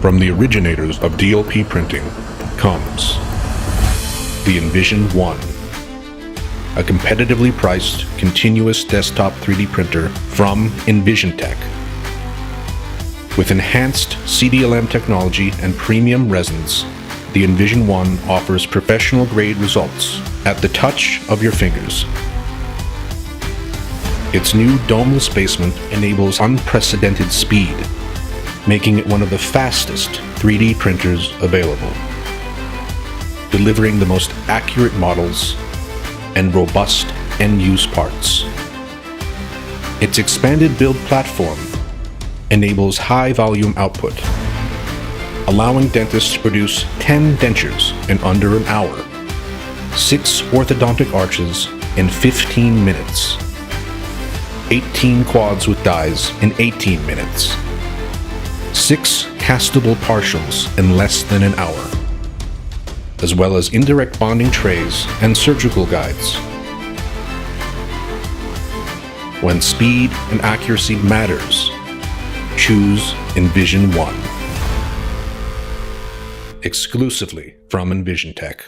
From the originators of DLP printing comes the Envision One, a competitively priced, continuous desktop 3D printer from EnvisionTEC. With enhanced CDLM technology and premium resins, the Envision One offers professional-grade results at the touch of your fingers. Its new domeless basement enables unprecedented speed, making it one of the fastest 3D printers available, delivering the most accurate models and robust end-use parts. Its expanded build platform enables high-volume output, allowing dentists to produce 10 dentures in under an hour, 6 orthodontic arches in 15 minutes, 18 quads with dies in 18 minutes, 6 castable partials in less than an hour, as well as indirect bonding trays and surgical guides. When speed and accuracy matters, choose Envision One. Exclusively from EnvisionTEC.